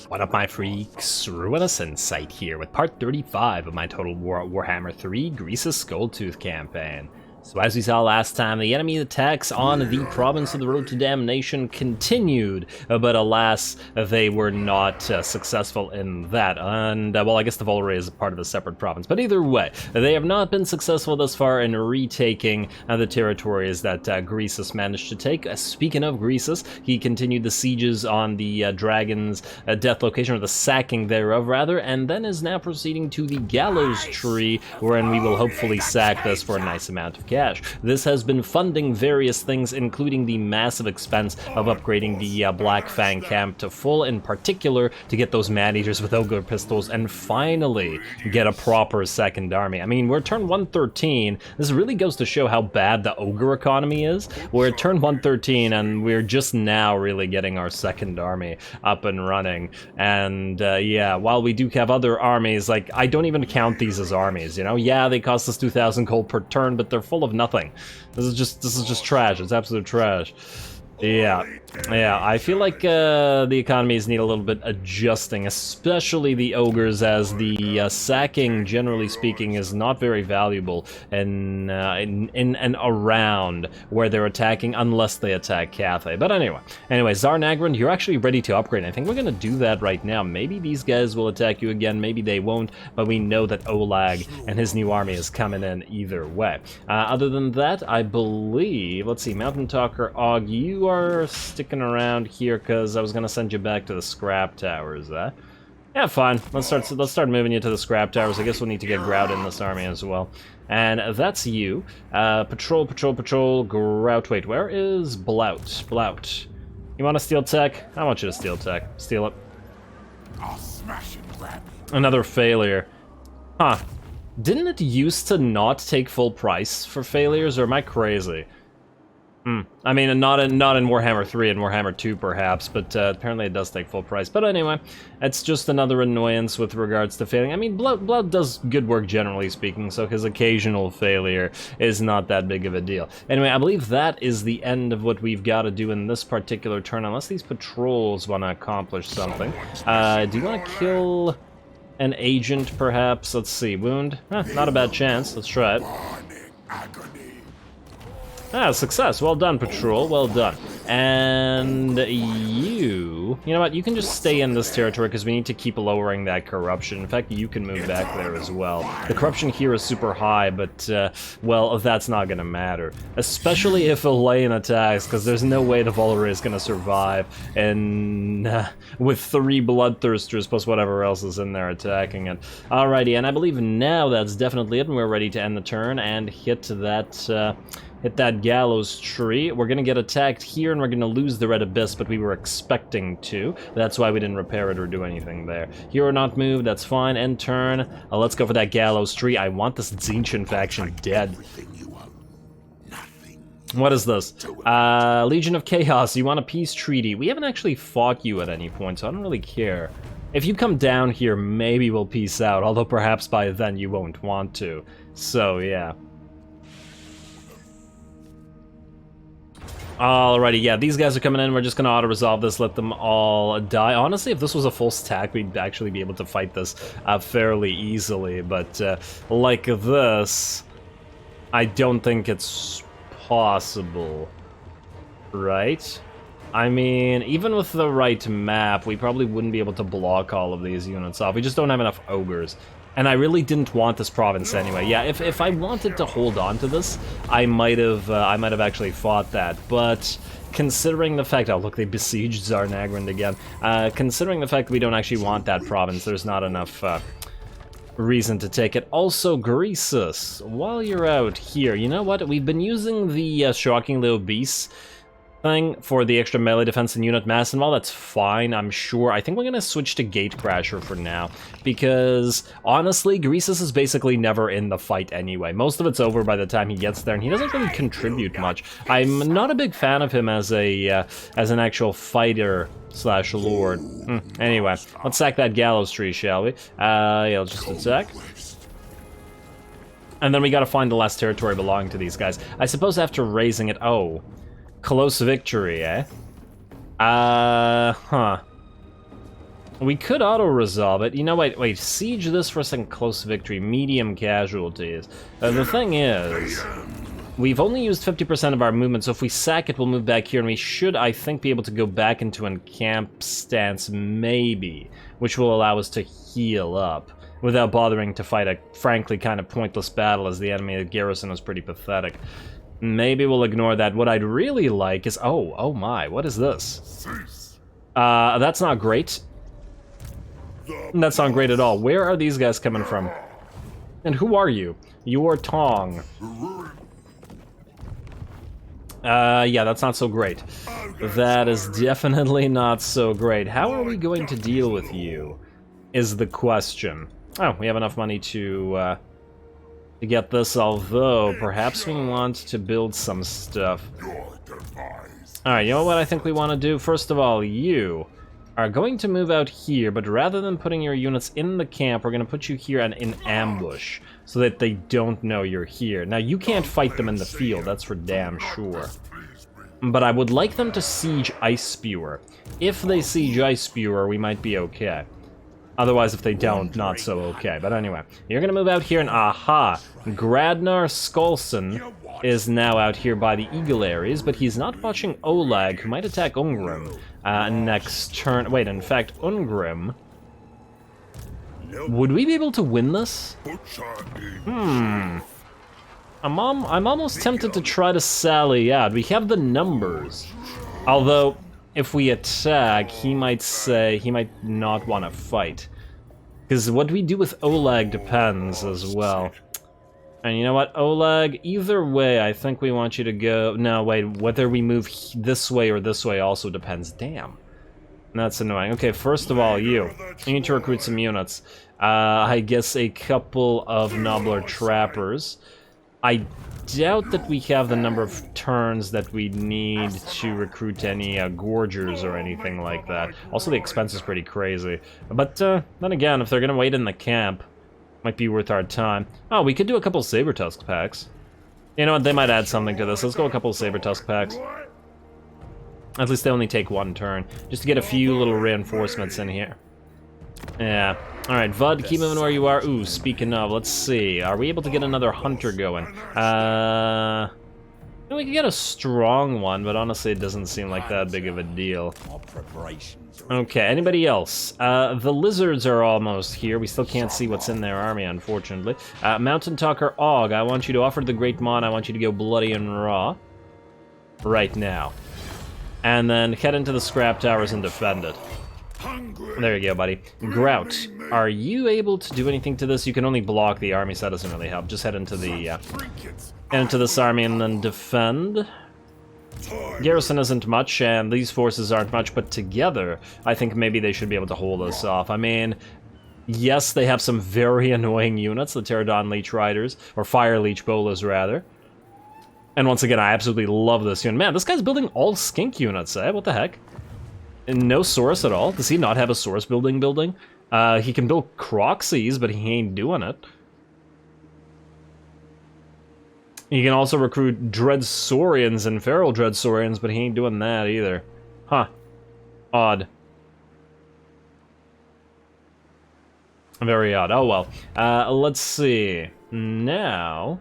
What up, my freaks? RuinousInsight here with part 35 of my Total Warhammer 3 Greasus Goldtooth campaign. So as we saw last time, the enemy attacks on the province of the Road to Damnation continued, but alas, they were not successful in that. And, well, I guess the Volray is a part of a separate province, but either way, they have not been successful thus far in retaking the territories that Greasus managed to take. Speaking of Greasus, he continued the sieges on the dragon's death location, or the sacking thereof, rather, and then is now proceeding to the gallows tree, wherein we will hopefully sack this for a nice amount of cash. This has been funding various things, including the massive expense of upgrading the Black Fang camp to full, in particular to get those man-eaters with ogre pistols and finally get a proper second army. I mean, we're turn 113. This really goes to show how bad the ogre economy is. We're at turn 113 and we're just now really getting our second army up and running. And yeah, while we do have other armies, like, I don't even count these as armies, you know? Yeah, they cost us 2,000 gold per turn, but they're full of nothing. This is just trash. It's absolute trash. Yeah, I feel like the economies need a little bit adjusting, especially the ogres, as the sacking, generally speaking, is not very valuable in and around where they're attacking, unless they attack Cathay. But anyway, Tsar Nagrand, you're actually ready to upgrade. I think we're gonna do that right now. Maybe these guys will attack you again, maybe they won't, but we know that Olag and his new army is coming in either way. Other than that, I believe, let's see, Mountain Talker Og, you are sticking around here because I was gonna send you back to the scrap towers. Yeah, fine. Let's start moving you to the scrap towers. I guess we'll need to get Grout in this army as well. And that's you. Patrol. Grout. Wait, where is Blout? You want to steal tech? I want you to steal tech. Steal it. I'll smash and grab you. Another failure. Huh. Didn't it used to not take full price for failures, or am I crazy? I mean, not in Warhammer 3 and Warhammer 2 perhaps, but apparently it does take full price. But anyway, it's just another annoyance with regards to failing. I mean, Blood does good work generally speaking, so his occasional failure is not that big of a deal. Anyway, I believe that is the end of what we've got to do in this particular turn, unless these patrols want to accomplish something. Do you want to kill an agent, perhaps? Let's see, wound? Not a bad chance, let's try it. Ah, success. Well done, Patrol. Well done. And you know what? You can just stay in this territory because we need to keep lowering that corruption. In fact, you can move back there as well. The corruption here is super high, but, well, that's not going to matter. Especially if Elaine attacks, because there's no way the Volray is going to survive. And with 3 Bloodthirsters plus whatever else is in there attacking it. Alrighty, and I believe now that's definitely it, and we're ready to end the turn and hit that gallows tree. We're gonna get attacked here and we're gonna lose the Red Abyss, but we were expecting to. That's why we didn't repair it or do anything there. Hero not moved, that's fine. End turn. Let's go for that gallows tree. I want this Tzeentch faction dead. What is this? Legion of Chaos, you want a peace treaty. We haven't actually fought you at any point, so I don't really care. If you come down here, maybe we'll peace out, although perhaps by then you won't want to. So, yeah. Alrighty, yeah, these guys are coming in. We're just gonna auto-resolve this, let them all die. Honestly, if this was a full stack, we'd actually be able to fight this fairly easily, but like this, I don't think it's possible, right? I mean, even with the right map, we probably wouldn't be able to block all of these units off. We just don't have enough ogres. And I really didn't want this province anyway. Yeah, if I wanted to hold on to this, I might have actually fought that. But considering the fact, oh look, they besieged Tsar Nagrand again. Considering the fact that we don't actually want that province, there's not enough reason to take it. Also, Greasus, while you're out here, you know what? We've been using the shockingly obese thing for the extra melee defense and unit mass and all. That's fine, I'm sure. I think we're gonna switch to Gatecrasher for now, because honestly, Greasus is basically never in the fight anyway. Most of it's over by the time he gets there, and he doesn't really contribute much. I'm not a big fan of him as an actual fighter slash lord. Anyway, let's sack that gallows tree, shall we? Yeah, let's just attack. And then we gotta find the last territory belonging to these guys. I suppose after raising it, oh. Close victory, eh? Huh. We could auto-resolve it. You know, wait, siege this for a second, close victory, medium casualties. The thing is, we've only used 50% of our movement, so if we sack it, we'll move back here, and we should, I think, be able to go back into an camp stance, maybe, which will allow us to heal up, without bothering to fight a, frankly, kind of pointless battle, as the enemy garrison is pretty pathetic. Maybe we'll ignore that. What I'd really like is... Oh my, what is this? That's not great. That's not great at all. Where are these guys coming from? And who are you? You're Tong. Yeah, that's not so great. That is definitely not so great. How are we going to deal with you, is the question. Oh, we have enough money to get this, although perhaps we want to build some stuff. Alright, you know what I think we want to do? First of all, you are going to move out here, but rather than putting your units in the camp, we're going to put you here and in ambush, so that they don't know you're here. Now, you can't fight them in the field, that's for damn sure. But I would like them to siege Ice Spewer. If they siege Ice Spewer, we might be okay. Otherwise, if they don't, not so okay. But anyway, you're going to move out here, and aha! Gradnar Skolson is now out here by the Eagle Ares, but he's not watching Olag, who might attack Ungrim next turn. Wait, in fact, Ungrim... Would we be able to win this? I'm almost tempted to try to sally out. We have the numbers. Although, if we attack, he might not want to fight. Because what we do with Olag depends as well. And you know what, Olag, either way, I think we want you to go... No, wait, whether we move this way or this way also depends. Damn. That's annoying. Okay, first of all, you need to recruit some units. I guess a couple of Nobbler Trappers. I doubt that we have the number of turns that we need to recruit any Gorgers or anything like that. Also, the expense is pretty crazy. But then again, if they're gonna wait in the camp, might be worth our time. Oh, we could do a couple Saber-Tusk packs. You know what, they might add something to this. Let's go a couple Saber-Tusk packs. At least they only take one turn, just to get a few little reinforcements in here. Yeah. Alright, Vud, keep moving where you are. Ooh, speaking of, let's see. Are we able to get another hunter going? We could get a strong one, but honestly it doesn't seem like that big of a deal. Okay, anybody else? The lizards are almost here. We still can't see what's in their army, unfortunately. Mountain Talker Og, I want you to offer the Great Mon. I want you to go bloody and raw. Right now. And then head into the scrap towers and defend it. There you go, buddy. Grout, are you able to do anything to this? You can only block the army, so that doesn't really help. Just head into the into this army and then defend. Garrison isn't much, and these forces aren't much, but together, I think maybe they should be able to hold us off. I mean, yes, they have some very annoying units, the Pterodon Leech Riders, or Fire Leech Bolas, rather. And once again, I absolutely love this unit. Man, this guy's building all skink units, eh? What the heck? And no Saurus at all? Does he not have a Saurus building? He can build Croxies, but he ain't doing it. He can also recruit Dreadsaurians and Feral Dreadsaurians, but he ain't doing that either. Huh. Odd. Very odd. Oh well. Let's see. Now...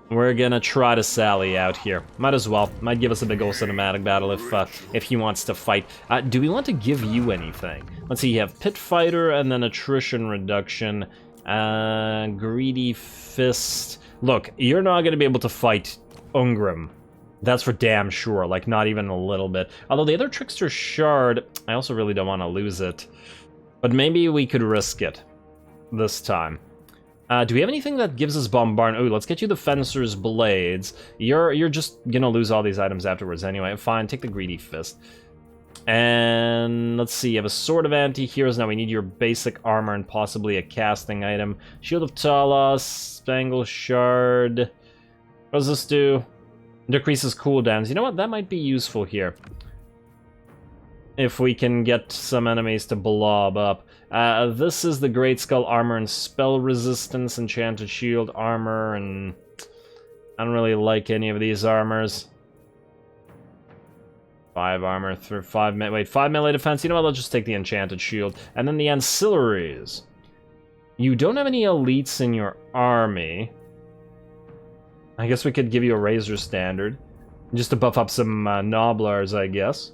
we're gonna try to sally out here. Might as well. Might give us a big ol' cinematic battle if he wants to fight. Do we want to give you anything? Let's see, you have Pit Fighter and then Attrition Reduction. Greedy Fist. Look, you're not gonna be able to fight Ungrim. That's for damn sure, like not even a little bit. Although the other Trickster Shard, I also really don't want to lose it. But maybe we could risk it this time. Do we have anything that gives us Bombard? Oh, let's get you the Fencer's Blades. You're just gonna lose all these items afterwards anyway. Fine, take the Greedy Fist. And let's see, you have a Sword of Anti-Heroes. Now we need your basic armor and possibly a casting item. Shield of Talos, Spangle Shard. What does this do? Decreases cooldowns. You know what? That might be useful here. If we can get some enemies to blob up. This is the Great Skull Armor and Spell Resistance, Enchanted Shield Armor, and I don't really like any of these armors. 5 armor through 5 wait, 5 melee defense. You know what, let's just take the enchanted shield. And then the ancillaries. You don't have any elites in your army. I guess we could give you a Razor Standard. Just to buff up some Noblars, I guess.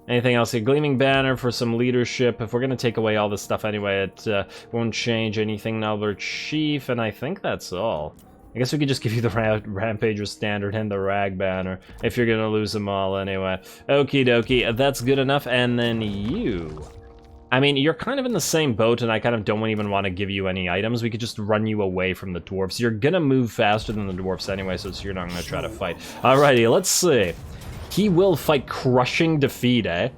Anything else here? Gleaming Banner for some leadership. If we're going to take away all this stuff anyway, it won't change anything. Nobler Chief, and I think that's all. I guess we could just give you the Rampager Standard and the Rag Banner, if you're going to lose them all anyway. Okie dokie, that's good enough. And then you... I mean, you're kind of in the same boat, and I kind of don't even want to give you any items. We could just run you away from the dwarfs. You're going to move faster than the dwarfs anyway, so you're not going to try to fight. Alrighty, let's see. He will fight Crushing Defeat, eh?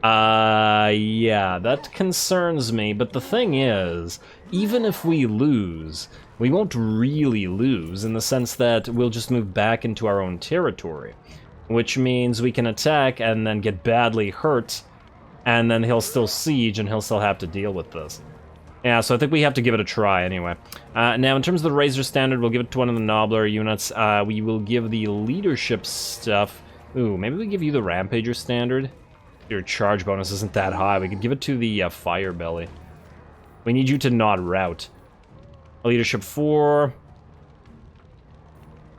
Yeah, that concerns me, but the thing is, even if we lose, we won't really lose, in the sense that we'll just move back into our own territory. Which means we can attack and then get badly hurt, and then he'll still siege, and he'll still have to deal with this. Yeah, so I think we have to give it a try anyway. Now, in terms of the Razor Standard, we'll give it to one of the Nobler units. We will give the leadership stuff... Ooh, maybe we give you the Rampager Standard? Your charge bonus isn't that high. We could give it to the Fire Belly. We need you to not rout. Leadership 4.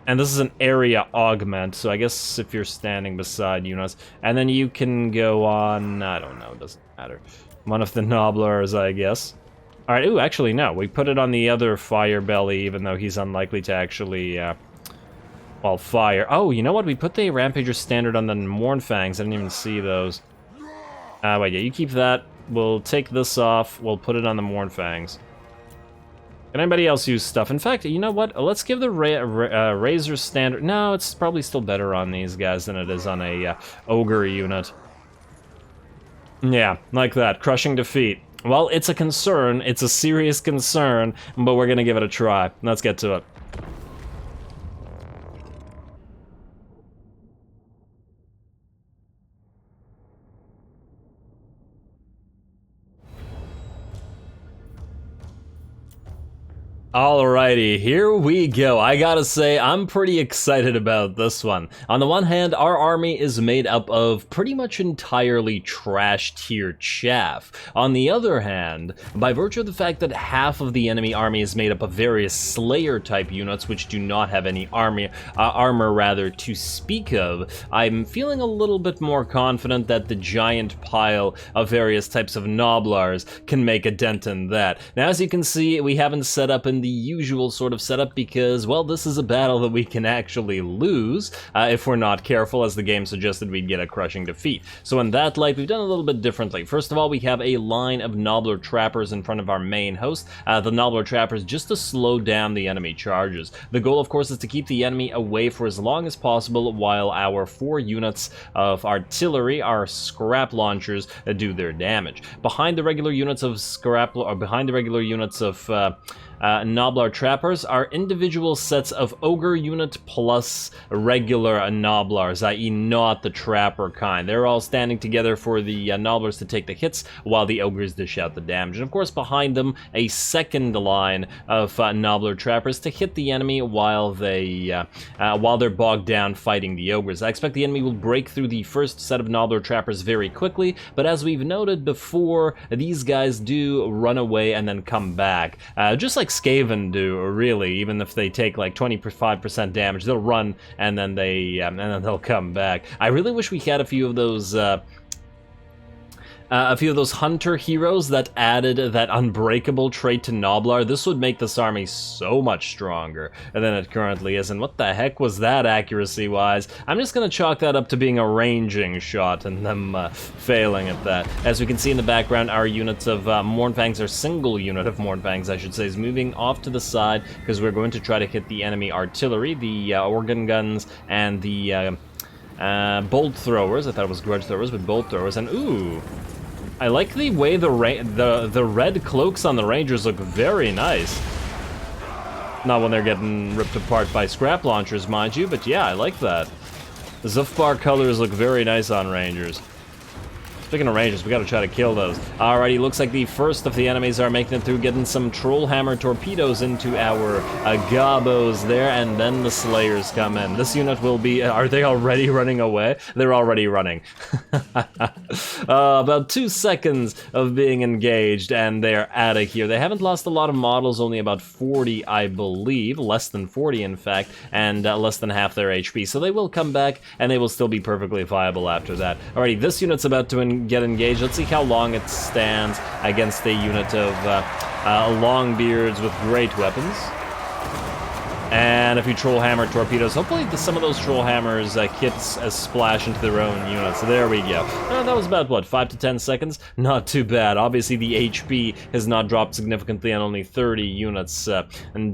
And this is an area augment, so I guess if you're standing beside units. And then you can go on... I don't know, it doesn't matter. One of the Noblars, I guess. Alright, ooh, actually, no. We put it on the other Fire Belly, even though he's unlikely to actually... well, fire. Oh, you know what? We put the Rampager Standard on the Mournfangs. I didn't even see those. Wait, yeah, you keep that. We'll take this off. We'll put it on the Mournfangs. Can anybody else use stuff? In fact, you know what? Let's give the Razor Standard... No, it's probably still better on these guys than it is on a Ogre unit. Yeah, like that. Crushing Defeat. Well, it's a concern. It's a serious concern, but we're gonna give it a try. Let's get to it. Alrighty, here we go. I gotta say, I'm pretty excited about this one. On the one hand, our army is made up of pretty much entirely trash tier chaff. On the other hand, by virtue of the fact that half of the enemy army is made up of various Slayer type units which do not have any armor to speak of, I'm feeling a little bit more confident that the giant pile of various types of Noblars can make a dent in that. Now, as you can see, we haven't set up in the usual sort of setup because, well, this is a battle that we can actually lose if we're not careful. As the game suggested, we'd get a Crushing Defeat. So in that light, we've done a little bit differently. First of all, we have a line of Nobbler Trappers in front of our main host. The Nobbler Trappers just to slow down the enemy charges. The goal, of course, is to keep the enemy away for as long as possible while our 4 units of artillery, our scrap launchers, do their damage. Behind the regular units of Nobbler Trappers are individual sets of Ogre unit plus regular Nobblars, i.e. not the Trapper kind. They're all standing together for the Nobblars to take the hits while the Ogres dish out the damage. And of course behind them, a second line of Nobbler Trappers to hit the enemy while they're bogged down fighting the Ogres. I expect the enemy will break through the first set of Nobbler Trappers very quickly, but as we've noted before, these guys do run away and then come back. Just like SKAVEN do, really. Even if they take like 25% damage, they'll run and then they'll come back. I really wish we had a few of those hunter heroes that added that unbreakable trait to Nobblar. This would make this army so much stronger than it currently is. And what the heck was that accuracy-wise? I'm just gonna chalk that up to being a ranging shot and them failing at that. As we can see in the background, our units of Mournfangs, our single unit of Mournfangs, I should say, is moving off to the side because we're going to try to hit the enemy artillery, the organ guns, and the bolt throwers. I thought it was grudge throwers, but bolt throwers. And ooh, I like the way the red cloaks on the Rangers look very nice. Not when they're getting ripped apart by scrap launchers, mind you, but yeah, I like that. The Zufbar colors look very nice on Rangers. Speaking of Rangers, we gotta try to kill those. Alrighty, looks like the first of the enemies are making it through, getting some Trollhammer torpedoes into our Gobos there, and then the Slayers come in. This unit will be... Are they already running away? They're already running. About 2 seconds of being engaged, and they're out of here. They haven't lost a lot of models, only about 40, I believe. Less than 40, in fact, and less than half their HP. So they will come back, and they will still be perfectly viable after that. Alrighty, this unit's about to get engaged. Let's see how long it stands against a unit of Longbeards with great weapons. And a few Trollhammer torpedoes. Hopefully some of those Trollhammers hits a splash into their own units. There we go. That was about, what, 5 to 10 seconds? Not too bad. Obviously the HP has not dropped significantly, and only 30 units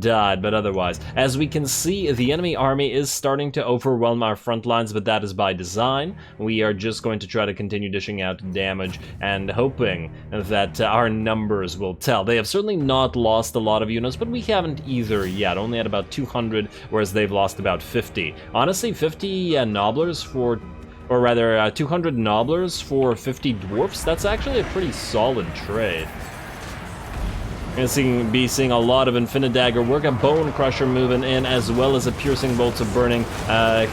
died, but otherwise. As we can see, the enemy army is starting to overwhelm our front lines, but that is by design. We are just going to try to continue dishing out damage and hoping that our numbers will tell. They have certainly not lost a lot of units, but we haven't either yet. Only at about 200, whereas they've lost about 50. Honestly, 50 Nobblers for... Or rather, 200 Nobblers for 50 Dwarfs, that's actually a pretty solid trade. We're going to be seeing a lot of Infinidagger work, a Bone Crusher moving in, as well as a Piercing Bolts of Burning,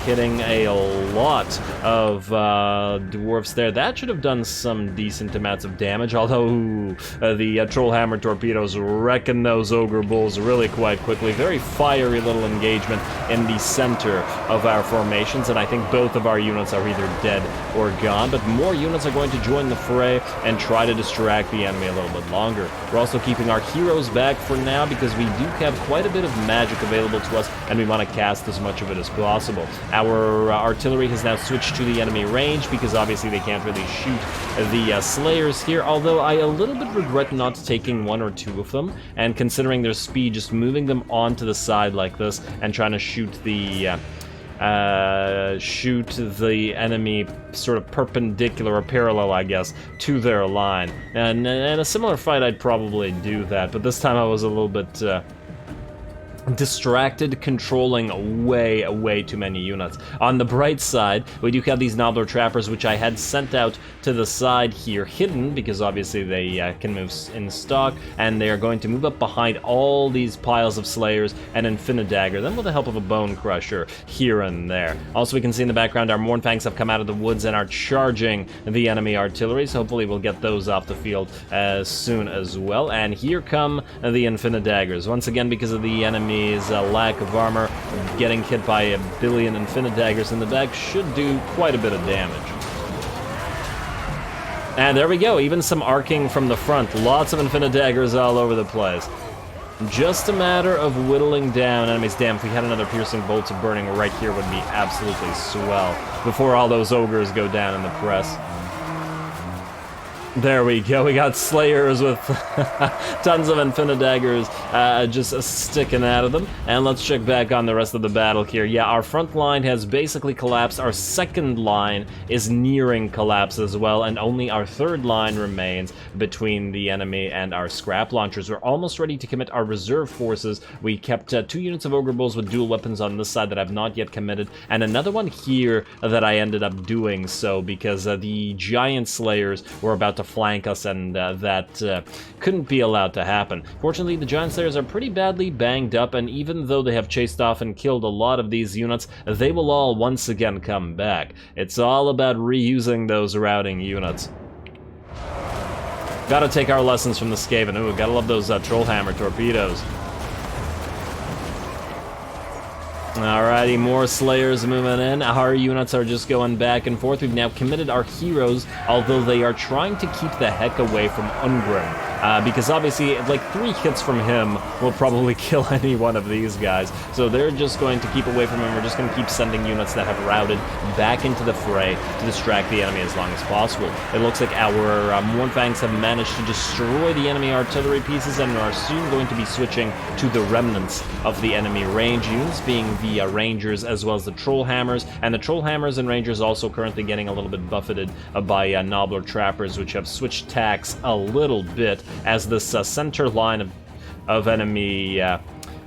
hitting a lot of Dwarfs there. That should have done some decent amounts of damage, although the Trollhammer torpedoes wrecking those Ogre Bulls really quite quickly. Very fiery little engagement in the center of our formations, and I think both of our units are either dead or gone, but more units are going to join the fray and try to distract the enemy a little bit longer. We're also keeping our heroes back for now because we do have quite a bit of magic available to us, and we want to cast as much of it as possible. Our artillery has now switched to the enemy range because obviously they can't really shoot the Slayers here, although I a little bit regret not taking 1 or 2 of them, and considering their speed, just moving them onto the side like this and trying to shoot the enemy sort of perpendicular or parallel, I guess, to their line. And in a similar fight, I'd probably do that, but this time I was a little bit distracted, controlling way too many units. On the bright side, we do have these Nobbler Trappers, which I had sent out to the side here, hidden, because obviously they can move in stock, and they are going to move up behind all these piles of Slayers and Infinidagger them with the help of a Bone Crusher here and there. Also, we can see in the background our Mournfangs have come out of the woods and are charging the enemy artillery, so hopefully we'll get those off the field as soon as well. And here come the Infinidaggers. Once again, because of the enemy's lack of armor, getting hit by a billion Infinidaggers in the back should do quite a bit of damage. And there we go, even some arcing from the front. Lots of Infinidaggers all over the place. Just a matter of whittling down enemies. Damn, if we had another Piercing Bolts of Burning right here would be absolutely swell before all those Ogres go down in the press. There we go, we got Slayers with tons of Infinidaggers just sticking out of them. And let's check back on the rest of the battle here. Yeah, our front line has basically collapsed. Our second line is nearing collapse as well, and only our third line remains between the enemy and our scrap launchers. We're almost ready to commit our reserve forces. We kept 2 units of Ogre Bulls with dual weapons on this side that I've not yet committed, and another one here that I ended up doing so because the Giant Slayers were about to flank us, and that couldn't be allowed to happen. Fortunately, the Giant Slayers are pretty badly banged up, and even though they have chased off and killed a lot of these units, they will all once again come back. It's all about reusing those routing units. Gotta take our lessons from the SKAVEN. Ooh, gotta love those Trollhammer torpedoes. Alrighty, more Slayers moving in. Our units are just going back and forth. We've now committed our heroes, although they are trying to keep the heck away from Ungrim. Because obviously, like 3 hits from him will probably kill any one of these guys. So they're just going to keep away from him. We're just going to keep sending units that have routed back into the fray to distract the enemy as long as possible. It looks like our Mournfangs have managed to destroy the enemy artillery pieces and are soon going to be switching to the remnants of the enemy range units, being the Rangers as well as the Trollhammers. And the Trollhammers and Rangers also currently getting a little bit buffeted by Nobbler Trappers, which have switched tacks a little bit, as this center line of enemy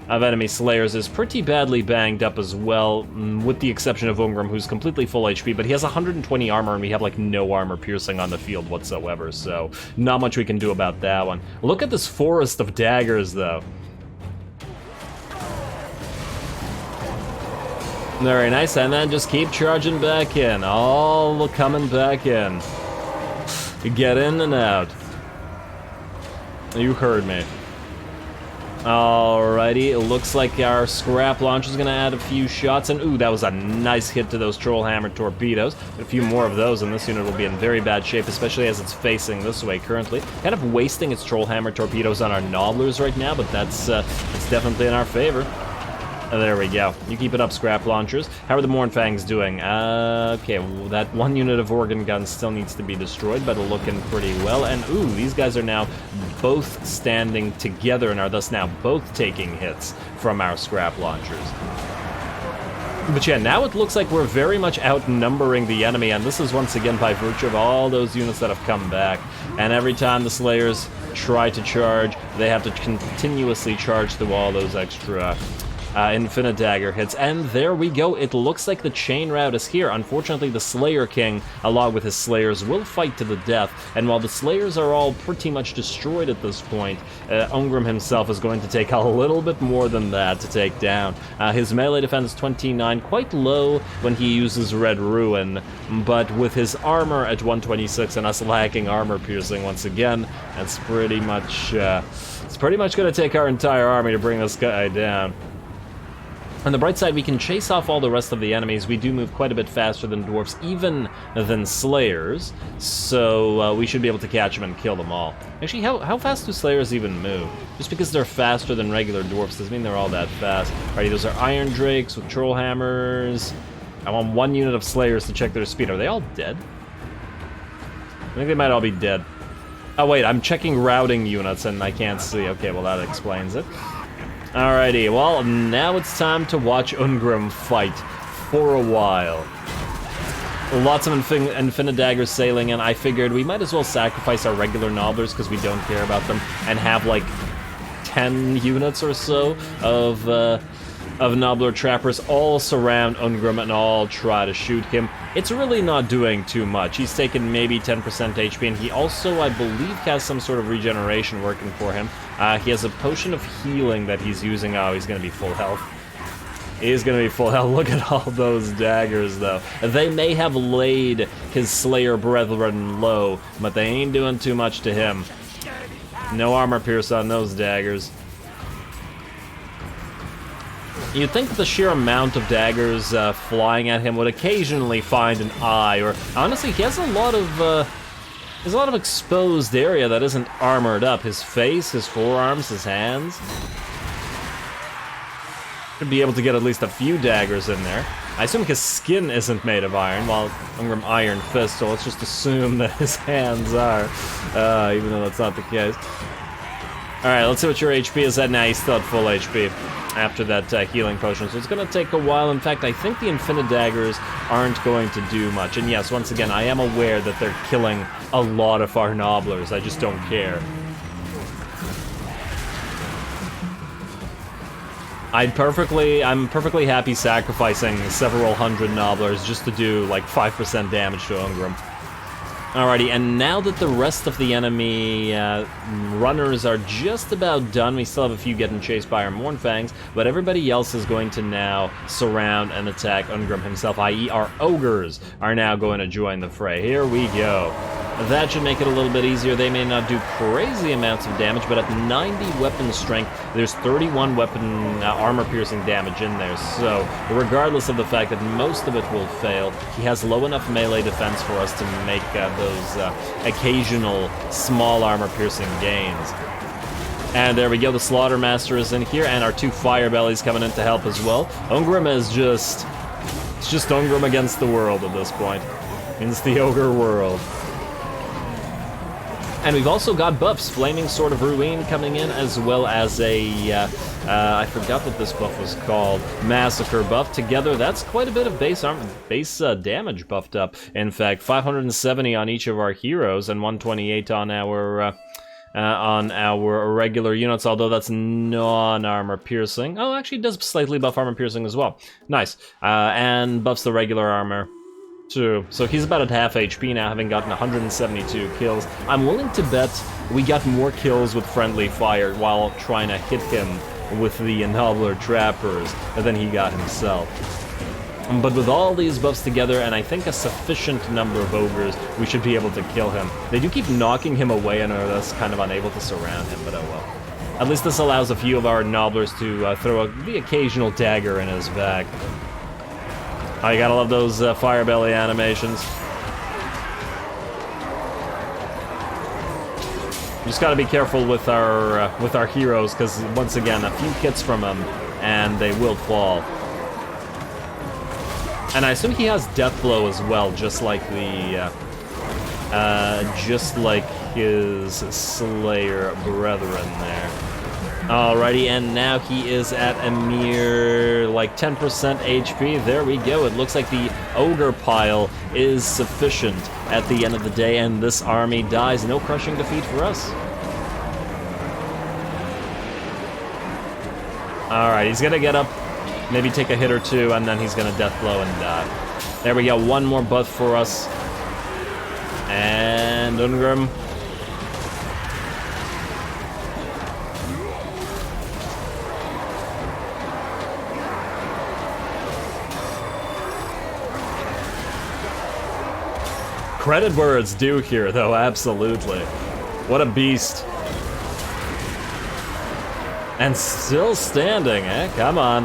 of enemy Slayers is pretty badly banged up as well, with the exception of Ungrim, who's completely full HP, but he has 120 armor, and we have, like, no armor piercing on the field whatsoever, so not much we can do about that one. Look at this forest of daggers, though. Very nice, and then just keep charging back in. All coming back in. Get in and out. You heard me. Alrighty, it looks like our scrap launch is gonna add a few shots, and ooh, that was a nice hit to those troll hammer torpedoes. A few more of those, and this unit will be in very bad shape, especially as it's facing this way currently. Kind of wasting its troll hammer torpedoes on our nobblers right now, but that's definitely in our favor. There we go. You keep it up, scrap launchers. How are the Mournfangs doing? Okay, well, that one unit of organ guns still needs to be destroyed, but looking pretty well. And ooh, these guys are now both standing together and are thus now both taking hits from our scrap launchers. But yeah, now it looks like we're very much outnumbering the enemy, and this is once again by virtue of all those units that have come back. And every time the Slayers try to charge, they have to continuously charge through all those extra Infinite Dagger hits, and there we go. It looks like the chain route is here. Unfortunately, the Slayer King, along with his Slayers, will fight to the death, and while the Slayers are all pretty much destroyed at this point, Ungrim himself is going to take a little bit more than that to take down. His melee defense 29, quite low when he uses Red Ruin, but with his armor at 126 and us lacking armor piercing once again, that's pretty much, it's pretty much going to take our entire army to bring this guy down. On the bright side, we can chase off all the rest of the enemies. We do move quite a bit faster than dwarfs, even than Slayers, so we should be able to catch them and kill them all. Actually, how fast do Slayers even move? Just because they're faster than regular dwarfs doesn't mean they're all that fast. Alrighty, those are Iron Drakes with Troll Hammers. I want one unit of Slayers to check their speed. Are they all dead? I think they might all be dead. Oh wait, I'm checking routing units and I can't see. Okay, well that explains it. Alrighty, well, now it's time to watch Ungrim fight for a while. Lots of Infinite Daggers sailing in. I figured we might as well sacrifice our regular Nobblers because we don't care about them, and have like 10 units or so of Nobbler Trappers all surround Ungrim and all try to shoot him. It's really not doing too much. He's taken maybe 10% HP, and he also, I believe, has some sort of regeneration working for him. He has a potion of healing that he's using. Oh, he's going to be full health. He's going to be full health. Look at all those daggers, though. They may have laid his Slayer brethren low, but they ain't doing too much to him. No armor pierce on those daggers. You'd think that the sheer amount of daggers flying at him would occasionally find an eye, or honestly, he has a lot of exposed area that isn't armored up. His face, his forearms, his hands. Should be able to get at least a few daggers in there. I assume his skin isn't made of iron, while Ungrim Iron Fist, so let's just assume that his hands are, even though that's not the case. Alright, let's see what your HP is at now. He's still at full HP after that healing potion, so it's going to take a while. In fact, I think the Infinite Daggers aren't going to do much. And yes, once again, I am aware that they're killing a lot of our Nobblers. I just don't care. I'm perfectly happy sacrificing several hundred Nobblers just to do like 5% damage to Ungrim. Alrighty, and now that the rest of the enemy runners are just about done, we still have a few getting chased by our Mournfangs, but everybody else is going to now surround and attack Ungrim himself, i.e. our Ogres are now going to join the fray. Here we go. That should make it a little bit easier. They may not do crazy amounts of damage, but at 90 weapon strength, there's 31 weapon armor-piercing damage in there. So, regardless of the fact that most of it will fail, he has low enough melee defense for us to make those occasional small armor-piercing gains. And there we go, the Slaughtermaster is in here, and our two Firebellies coming in to help as well. Ungrim is just... it's just Ungrim against the world at this point. It's the Ogre world. And we've also got buffs, Flaming Sword of Ruin coming in, as well as a, I forgot what this buff was called, Massacre buff. Together, that's quite a bit of base damage buffed up. In fact, 570 on each of our heroes, and 128 on our on our regular units, although that's non-armor piercing. Oh, actually it does slightly buff armor piercing as well. Nice. And buffs the regular armor too. So he's about at half HP now, having gotten 172 kills. I'm willing to bet we got more kills with friendly fire while trying to hit him with the Ennobler Trappers than he got himself. But with all these buffs together, and I think a sufficient number of ogres, we should be able to kill him. They do keep knocking him away and are thus kind of unable to surround him, but oh well. At least this allows a few of our Nobblers to throw the occasional dagger in his back. Oh, you gotta love those fire belly animations. Just gotta be careful with our heroes, because once again, a few hits from them, and they will fall. And I assume he has Death Blow as well, just like the, just like his Slayer brethren there. Alrighty, and now he is at a mere, like, 10% HP. There we go. It looks like the Ogre pile is sufficient at the end of the day, and this army dies. No crushing defeat for us. Alright, he's gonna get up, maybe take a hit or two, and then he's gonna Death Blow and die. There we go, one more buff for us. And Ungrim. Credit where it's due here, though, absolutely. What a beast. And still standing, eh? Come on.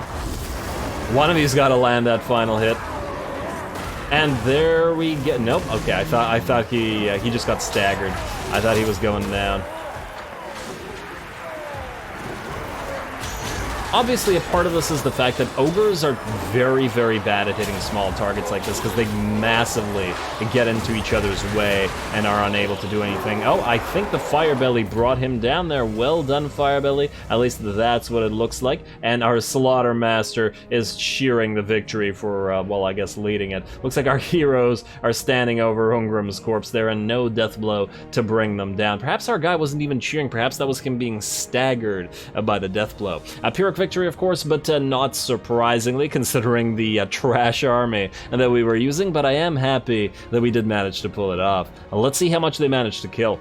One of you's got to land that final hit. And there we get. Nope. Okay, I thought he just got staggered. I thought he was going down. Obviously, a part of this is the fact that ogres are very, very bad at hitting small targets like this because they massively get into each other's way and are unable to do anything. Oh, I think the Firebelly brought him down there. Well done, Firebelly. At least that's what it looks like. And our Slaughtermaster is cheering the victory for, well, I guess leading it. Looks like our heroes are standing over Ungrim's corpse there and no death blow to bring them down. Perhaps our guy wasn't even cheering. Perhaps that was him being staggered by the death blow. Pyrrhic victory, of course, but not surprisingly, considering the trash army that we were using, but I am happy that we did manage to pull it off. Let's see how much they managed to kill.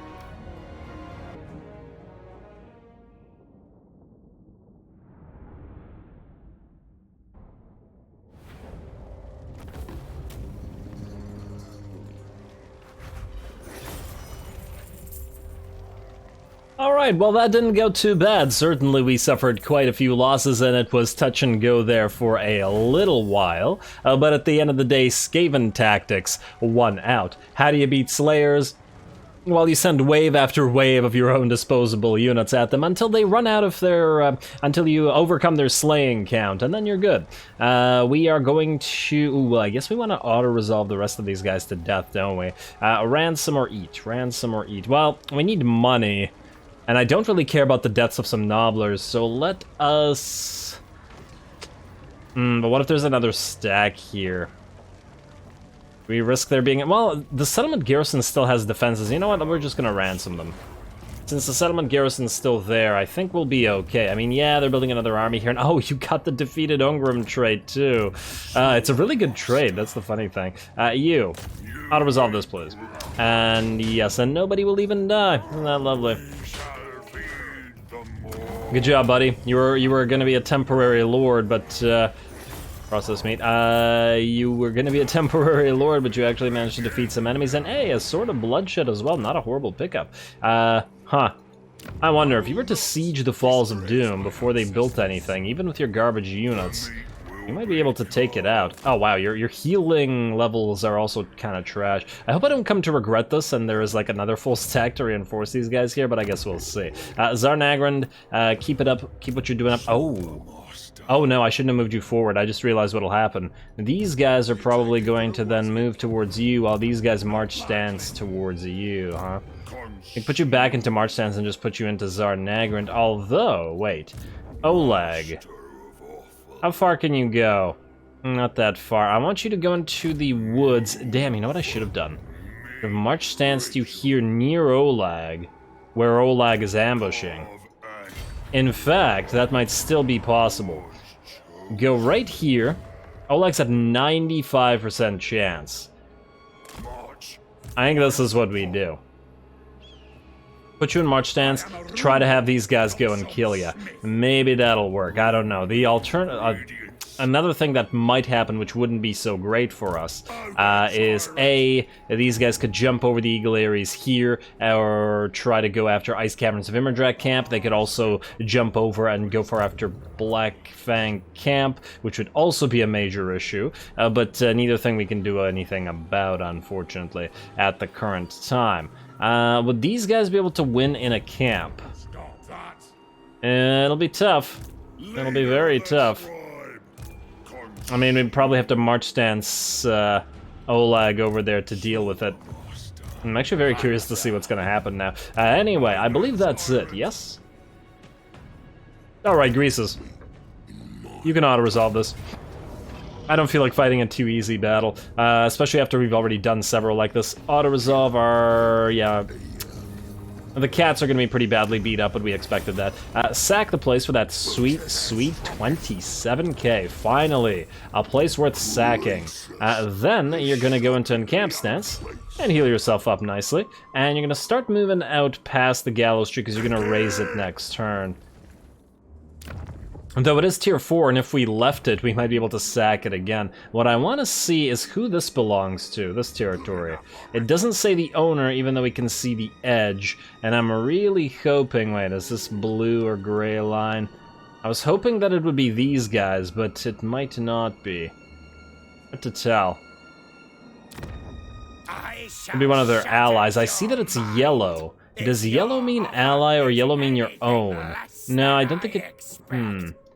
Alright, well that didn't go too bad. Certainly we suffered quite a few losses and it was touch and go there for a little while. But at the end of the day, SKAVEN tactics won out. How do you beat Slayers? Well, you send wave after wave of your own disposable units at them until they run out of their, until you overcome their slaying count, and then you're good. We are going to, I guess we want to auto-resolve the rest of these guys to death, don't we? Ransom or eat, ransom or eat. Well, we need money. And I don't really care about the deaths of some Nobblers, so let us... but what if there's another stack here? We risk there being... Well, the settlement garrison still has defenses. You know what? We're just gonna ransom them. Since the settlement garrison's still there, I think we'll be okay. I mean, yeah, they're building another army here. And oh, you got the defeated Ungrim trade, too. It's a really good trade. That's the funny thing. You. Auto-resolve this, please. And yes, and nobody will even die. Isn't that lovely? Good job, buddy. You were gonna be a temporary lord, but process meat. You were gonna be a temporary lord, but you actually managed to defeat some enemies, and hey, a Sword of Bloodshed as well. Not a horrible pickup. Huh. I wonder if you were to siege the Falls of Doom before they built anything, even with your garbage units, you might be able to take it out. Oh wow, your healing levels are also kind of trash. I hope I don't come to regret this and there is like another full stack to reinforce these guys here, but I guess we'll see. Zarnagrand, keep it up, keep what you're doing up. Oh no, I shouldn't have moved you forward. I just realized what'll happen. These guys are probably going to then move towards you while these guys march stance towards you, huh? I put you back into march stance and just put you into Zarnagrand, although, wait. Oleg. How far can you go? Not that far. I want you to go into the woods. Damn, you know what I should have done? March stance you here near Olag. where Olag is ambushing. In fact, that might still be possible. Go right here. Olag's at 95% chance. I think this is what we do. Put you in march stance, try to have these guys go and kill you. Maybe that'll work, I don't know. The another thing that might happen, which wouldn't be so great for us, is A, these guys could jump over the Eagle Aries here, or try to go after Ice Caverns of Immerdrag camp. They could also jump over and go for after Black Fang camp, which would also be a major issue, but neither thing we can do anything about, unfortunately, at the current time. Would these guys be able to win in a camp? It'll be tough. It'll be very tough. I mean, we'd probably have to march stance Olag over there to deal with it. I'm actually very curious to see what's going to happen now. Anyway, I believe that's it, yes? Alright, Greasus. You can auto-resolve this. I don't feel like fighting a too easy battle, especially after we've already done several like this. Auto-resolve are... yeah... The cats are going to be pretty badly beat up, but we expected that. Sack the place for that sweet, sweet 27k. Finally, a place worth sacking. Then you're going to go into encamp stance and heal yourself up nicely. And you're going to start moving out past the gallows tree because you're going to raise it next turn. Though it is tier 4, and if we left it, we might be able to sack it again. What I want to see is who this belongs to, this territory. It doesn't say the owner, even though we can see the edge. And I'm really hoping... wait, is this blue or gray line? I was hoping that it would be these guys, but it might not be. Hard to tell. Could be one of their allies. I see that it's yellow. Does yellow mean ally or yellow mean your own? No, I don't think it...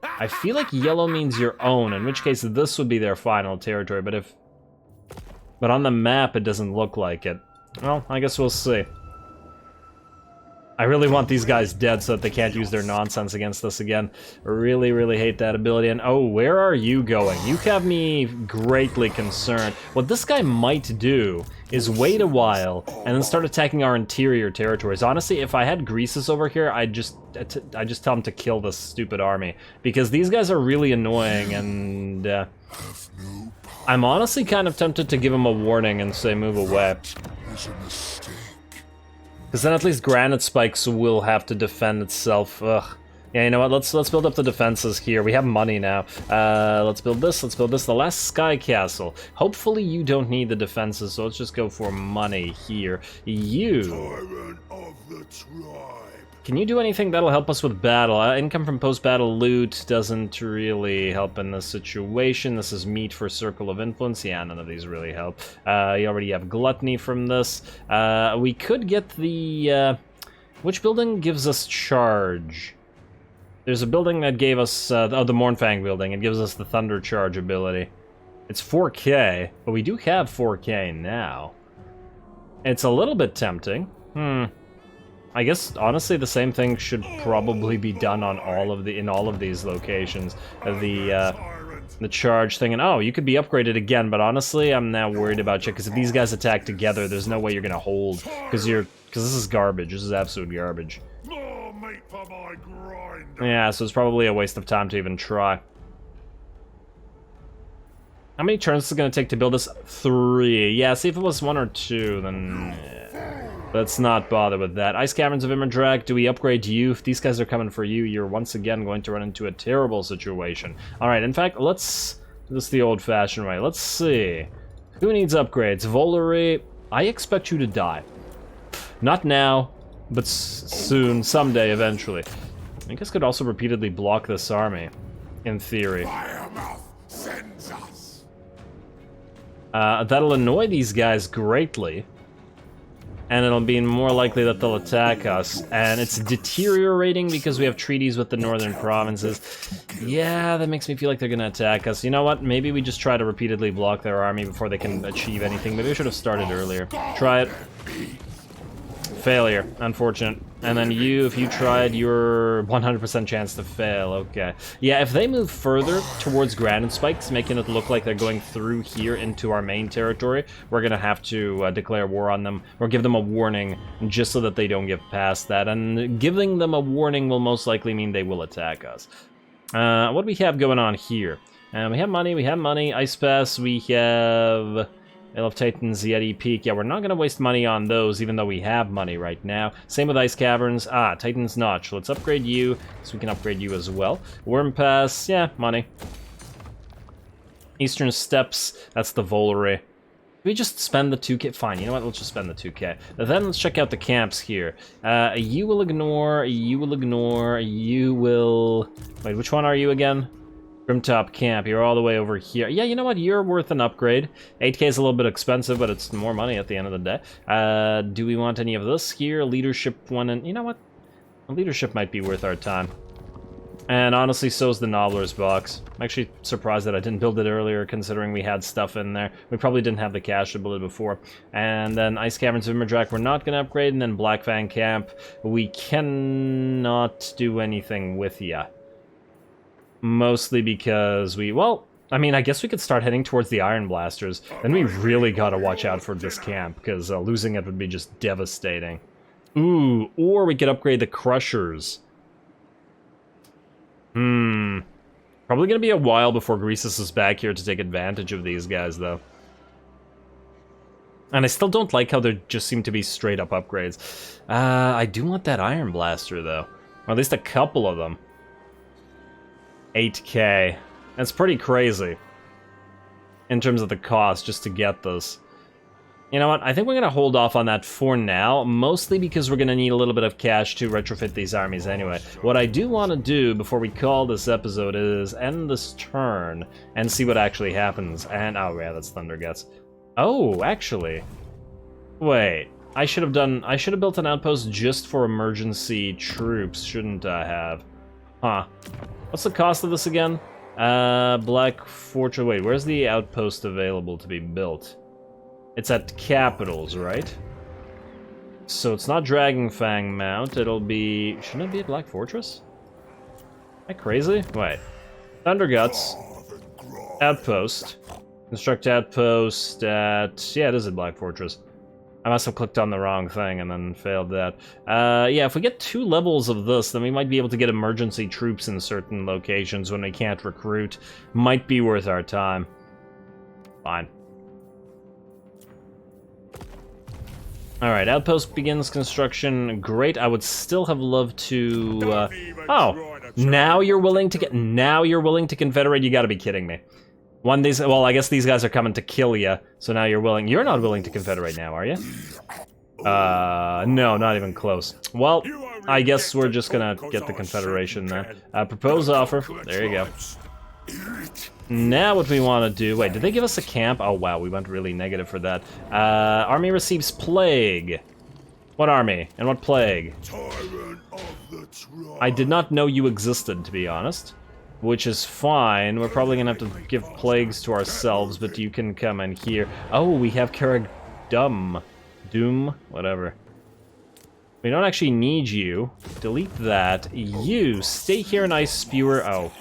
I feel like yellow means your own, in which case this would be their final territory, but on the map it doesn't look like it. Well, I guess we'll see. I really want these guys dead so that they can't use their nonsense against us again. Really, really hate that ability. And oh, where are you going? You have me greatly concerned. What this guy might do is wait a while and then start attacking our interior territories. Honestly, if I had Greasus over here, I'd just tell him to kill this stupid army, because these guys are really annoying, and I'm honestly kind of tempted to give him a warning and say move away. Because then at least Granite Spikes will have to defend itself. Ugh. Yeah, you know what? Let's build up the defenses here. We have money now. Let's build this. Let's build this. The last Sky Castle. Hopefully you don't need the defenses, so let's just go for money here. You. Tyrant of the tribe. Can you do anything that'll help us with battle? Income from post-battle loot doesn't really help in this situation. This is meat for Circle of Influence. Yeah, none of these really help. You already have Gluttony from this. We could get the... which building gives us charge? There's a building that gave us... the Mournfang building. It gives us the Thunder Charge ability. It's 4k, but we do have 4k now. It's a little bit tempting. I guess, honestly, the same thing should probably be done on in all of these locations. The charge thing, and oh, you could be upgraded again, but honestly, I'm now worried about you, because if these guys attack together, there's no way you're gonna hold, because this is garbage. This is absolute garbage. Yeah, so it's probably a waste of time to even try. How many turns is it gonna take to build this? 3. Yeah, see if it was 1 or 2, then... let's not bother with that. Ice Caverns of Immerdrag, do we upgrade you? If these guys are coming for you, you're once again going to run into a terrible situation. Alright, in fact, let's do this the old-fashioned way. Let's see. Who needs upgrades? Volary, I expect you to die. Not now, but soon, someday, eventually. You guys could also repeatedly block this army, in theory. That'll annoy these guys greatly. And it'll be more likely that they'll attack us. And it's deteriorating because we have treaties with the northern provinces. Yeah, that makes me feel like they're gonna attack us. You know what? Maybe we just try to repeatedly block their army before they can achieve anything. Maybe we should have started earlier. Try it. Failure, unfortunate. And then you, if you tried, your 100% chance to fail, okay. Yeah, if they move further towards granite spikes, making it look like they're going through here into our main territory, we're gonna have to declare war on them, or give them a warning, just so that they don't get past that. And giving them a warning will most likely mean they will attack us. What do we have going on here? We have money, Ice Pass, we have... Isle of Titan's Yeti Peak. Yeah, we're not going to waste money on those, even though we have money right now. Same with Ice Caverns. Titan's Notch. Let's upgrade you, so we can upgrade you as well. Worm Pass. Yeah, money. Eastern Steppes. That's the Volary. We just spend the 2k? Fine, you know what? Let's just spend the 2k. Then let's check out the camps here. You will ignore, you will ignore, you will... Wait, which one are you again? Grimtop Camp, you're all the way over here. Yeah, you know what? You're worth an upgrade. 8k is a little bit expensive, but it's more money at the end of the day. Do we want any of this here? Leadership one, and you know what? Leadership might be worth our time. And honestly, so's the Nobbler's Box. I'm actually surprised that I didn't build it earlier, considering we had stuff in there. We probably didn't have the cash to build it before. And then Ice Caverns of Immerdrac we're not going to upgrade, and then Black Fang Camp we cannot do anything with yet. Mostly because we, well, I mean, I guess we could start heading towards the Iron Blasters. Then we really gotta watch out for this camp, because losing it would be just devastating. Ooh, or we could upgrade the Crushers. Probably gonna be a while before Greasus is back here to take advantage of these guys, though. And I still don't like how there just seem to be straight-up upgrades. I do want that Iron Blaster, though. Or at least a couple of them. 8k. That's pretty crazy. In terms of the cost, just to get this. You know what? I think we're going to hold off on that for now, mostly because we're going to need a little bit of cash to retrofit these armies anyway. What I do want to do before we call this episode is end this turn and see what actually happens. And, oh yeah, that's Thunderguts. Oh, actually. Wait. I should have built an outpost just for emergency troops, shouldn't I have? Huh. What's the cost of this again? Black Fortress. Wait, where's the outpost available to be built? It's at Capitals, right? So it's not Dragonfang Mount, it'll be... Shouldn't it be at Black Fortress? Am I crazy? Wait. Thunderguts. Outpost. Construct outpost at... Yeah, it is at Black Fortress. I must have clicked on the wrong thing and then failed that. Yeah, if we get 2 levels of this, then we might be able to get emergency troops in certain locations when we can't recruit. Might be worth our time. Fine. Alright, outpost begins construction. Great, I would still have loved to... Oh, now you're willing to get... Now you're willing to confederate? You gotta be kidding me. Well, I guess these guys are coming to kill you, so now you're willing. You're not willing to confederate now, are you? No, not even close. Well, I guess we're just gonna get the confederation then. Propose offer. There you go. Now what we want to do... Wait, did they give us a camp? Oh, wow, we went really negative for that. Army receives plague. What army? And what plague? Tyrant of the tribe. I did not know you existed, to be honest. Which is fine. We're probably gonna have to give plagues to ourselves, but you can come in here. Oh, we have Doom, whatever. We don't actually need you. Delete that. You, stay here in Ice Spewer. Oh.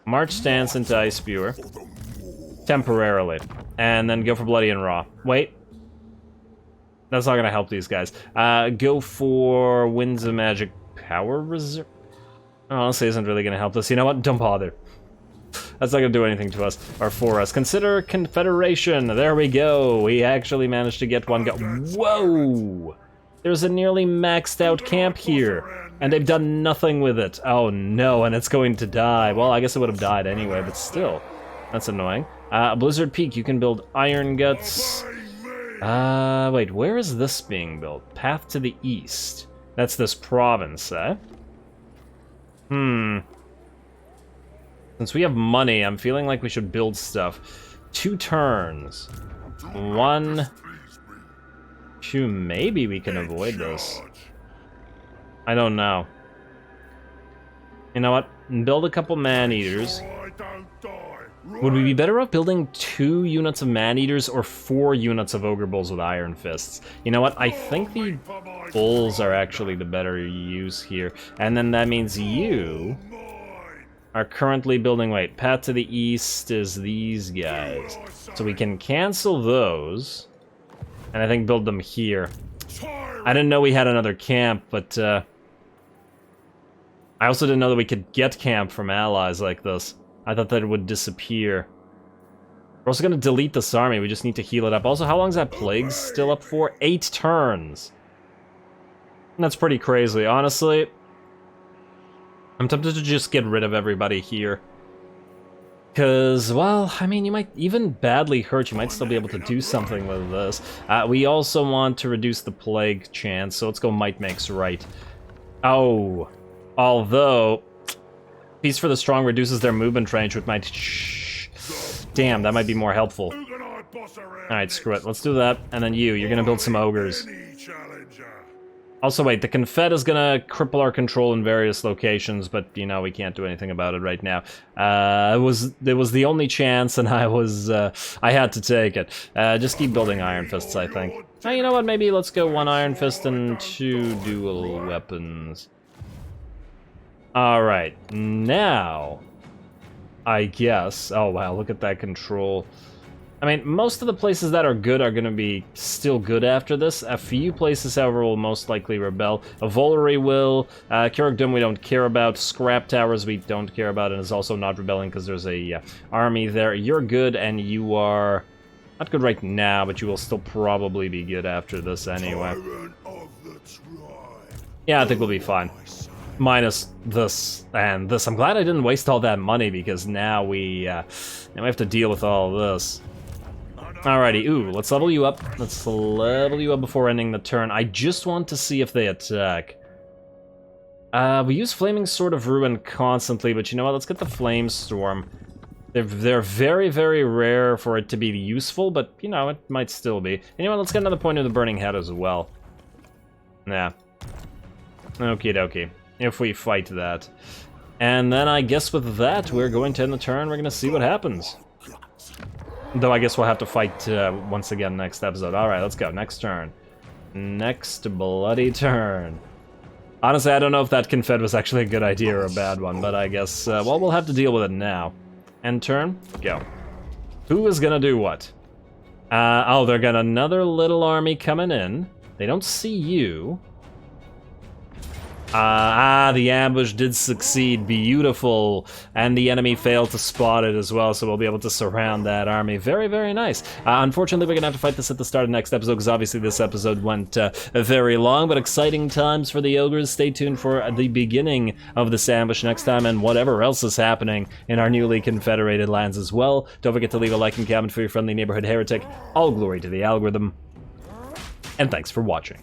March stance into Ice Spewer. Temporarily. And then go for Bloody and Raw. Wait. That's not gonna help these guys. Go for Winds of Magic Power Reserve. Honestly, isn't really gonna help us. You know what? Don't bother. That's not gonna do anything to us, or for us. Consider Confederation. There we go. We actually managed to get one go. Whoa! There's a nearly maxed out camp here, and they've done nothing with it. Oh no, and it's going to die. Well, I guess it would have died anyway, but still. That's annoying. Blizzard Peak, you can build Iron Guts. Wait, where is this being built? Path to the east. That's this province, eh? Since we have money, I'm feeling like we should build stuff. 2 turns. 1, 2, maybe we can avoid this. I don't know. You know what? Build a couple man-eaters. Would we be better off building 2 units of man-eaters or 4 units of ogre bulls with iron fists? You know what? I think the bulls are actually the better use here. And then that means you are currently building... Wait, path to the east is these guys. So we can cancel those. And I think build them here. I didn't know we had another camp, but... I also didn't know that we could get camp from allies like this. I thought that it would disappear. We're also gonna delete this army, we just need to heal it up. Also, how long is that plague still up for? 8 turns! That's pretty crazy, honestly. I'm tempted to just get rid of everybody here. Because, well, I mean, you might, even badly hurt, you might still be able to do something with this. We also want to reduce the plague chance, so let's go might makes right. Oh, although... Peace for the Strong reduces their movement range, which might... Damn, that might be more helpful. Alright, screw it. Let's do that. And then you're gonna build some ogres. Also, wait, the Confed is gonna cripple our control in various locations, but, you know, we can't do anything about it right now. It was the only chance, and I had to take it. Just keep building Iron Fists, I think. Oh, you know what, maybe let's go 1 Iron Fist and 2 dual weapons. Alright, now, I guess... Oh wow, look at that control. I mean, most of the places that are good are going to be still good after this. A few places, however, will most likely rebel. Volary will, Kirkdom we don't care about, Scrap Towers we don't care about, and is also not rebelling because there's a army there. You're good, and you are... Not good right now, but you will still probably be good after this anyway. Yeah, I think we'll be fine. Minus this and this. I'm glad I didn't waste all that money because now we have to deal with all this. Alrighty, ooh, let's level you up. Let's level you up before ending the turn. I just want to see if they attack. We use Flaming Sword of Ruin constantly, but you know what? Let's get the Flame Storm. They're very, very rare for it to be useful, but you know, it might still be. You know what? Let's get another point of the Burning Head as well. Yeah. Okie dokie. If we fight that. And then I guess with that, we're going to end the turn. We're going to see what happens. Though I guess we'll have to fight once again next episode. Alright, let's go. Next turn. Next bloody turn. Honestly, I don't know if that Confed was actually a good idea or a bad one, but I guess, well, we'll have to deal with it now. End turn, go. Who is going to do what? Oh, they've got another little army coming in. They don't see you. The ambush did succeed, beautiful, and the enemy failed to spot it as well, so we'll be able to surround that army. Very, very nice. Unfortunately, we're gonna have to fight this at the start of next episode, because obviously this episode went very long, but exciting times for the Ogres. Stay tuned for the beginning of this ambush next time, and whatever else is happening in our newly confederated lands as well. Don't forget to leave a like and comment for your friendly neighborhood heretic. All glory to the algorithm, and thanks for watching.